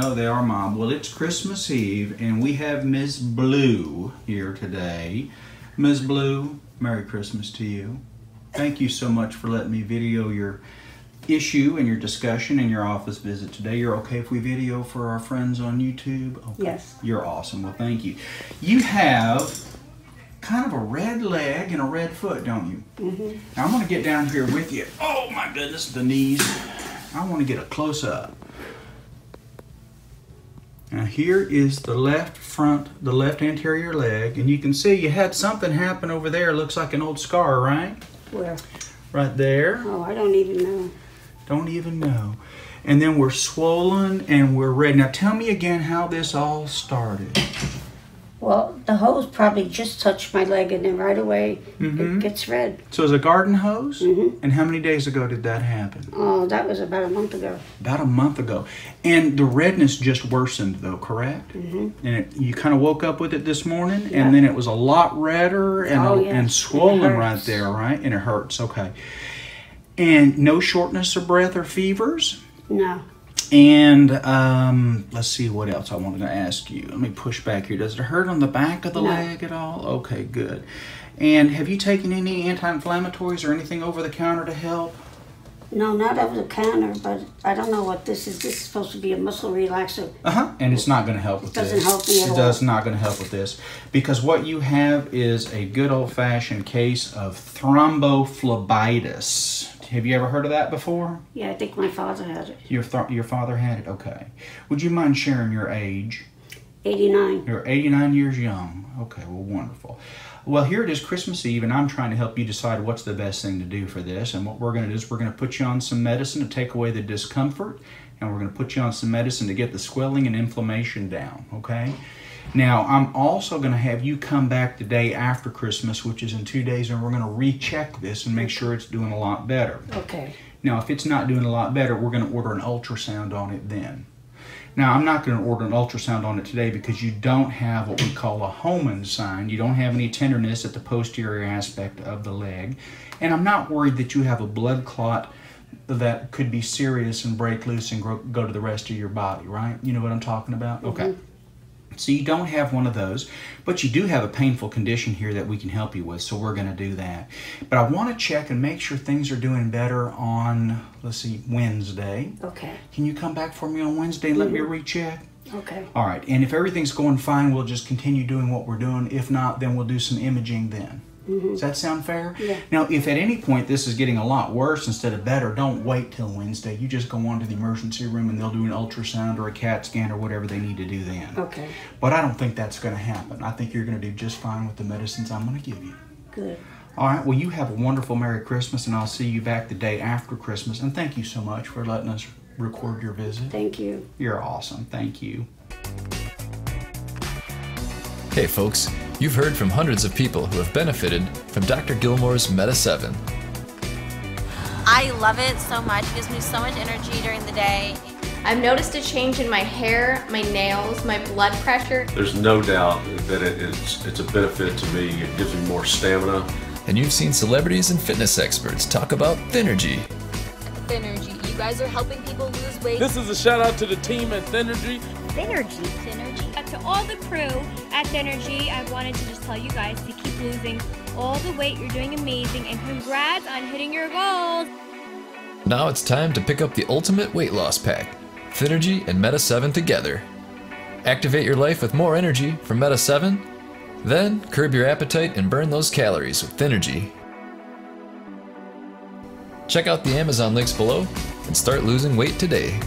know they are, Mom. Well, it's Christmas Eve, and we have Ms. Blue here today. Ms. Blue, Merry Christmas to you. Thank you so much for letting me video your issue and your discussion and your office visit today. You're okay if we video for our friends on YouTube? Okay. Yes. You're awesome. Well, thank you. You have kind of a red leg and a red foot, don't you? Mm-hmm. Now, I'm going to get down here with you. Oh, my goodness, the knees. I want to get a close-up. Now, here is the left anterior leg, and you can see you had something happen over there. Looks like an old scar, right? Where? Right there. Oh, I don't even know. Don't even know. And then we're swollen and we're red. Now tell me again how this all started. Well, the hose probably just touched my leg and then right away it gets red. So it's a garden hose? And how many days ago did that happen? Oh, that was about a month ago. About a month ago. And the redness just worsened though, correct? And you kind of woke up with it this morning and then it was a lot redder and, and swollen right there, right? And it hurts, okay. And no shortness of breath or fevers? No. And let's see what else I wanted to ask you. Let me push back here. Does it hurt on the back of the leg at all? Okay, good. And have you taken any anti-inflammatories or anything over the counter to help? No, not over the counter, but I don't know what this is. This is supposed to be a muscle relaxer. And it's not going to help with this. It doesn't help me at all. It does not going to help with this. Because what you have is a good old-fashioned case of thrombophlebitis. Have you ever heard of that before? Yeah, I think my father had it. Your father had it? Okay. Would you mind sharing your age? 89. You're 89 years young. Okay, well, wonderful. Well, here it is Christmas Eve, and I'm trying to help you decide what's the best thing to do for this. And what we're going to do is we're going to put you on some medicine to take away the discomfort, and we're going to put you on some medicine to get the swelling and inflammation down, okay? Now, I'm also going to have you come back the day after Christmas, which is in 2 days, and we're going to recheck this and make sure it's doing a lot better. Okay. Now, if it's not doing a lot better, we're going to order an ultrasound on it then. Now, I'm not going to order an ultrasound on it today because you don't have what we call a Homan sign. You don't have any tenderness at the posterior aspect of the leg. And I'm not worried that you have a blood clot that could be serious and break loose and go to the rest of your body, right? You know what I'm talking about? Okay. So you don't have one of those, but you do have a painful condition here that we can help you with, so we're going to do that. But I want to check and make sure things are doing better on, let's see, Wednesday. Okay. Can you come back for me on Wednesday and let me recheck? Okay. All right, and if everything's going fine, we'll just continue doing what we're doing. If not, then we'll do some imaging then. Does that sound fair? Yeah. Now, if at any point this is getting a lot worse instead of better, don't wait till Wednesday. You just go on to the emergency room and they'll do an ultrasound or a CAT scan or whatever they need to do then. Okay. But I don't think that's going to happen. I think you're going to do just fine with the medicines I'm going to give you. Good. All right. Well, you have a wonderful Merry Christmas, and I'll see you back the day after Christmas. And thank you so much for letting us record your visit. Thank you. You're awesome. Thank you. Hey folks, you've heard from hundreds of people who have benefited from Dr. Gilmore's Meta 7. I love it so much. It gives me so much energy during the day. I've noticed a change in my hair, my nails, my blood pressure. There's no doubt that it's a benefit to me. It gives me more stamina. And you've seen celebrities and fitness experts talk about Thynergy. Thynergy. You guys are helping people lose weight. This is a shout out to the team at Thynergy. Thynergy. Thynergy. To all the crew at Thynergy, I wanted to just tell you guys to keep losing all the weight. You're doing amazing, and congrats on hitting your goals. Now it's time to pick up the ultimate weight loss pack, Thynergy and Meta 7 together. Activate your life with more energy from Meta 7, then curb your appetite and burn those calories with Thynergy. Check out the Amazon links below and start losing weight today.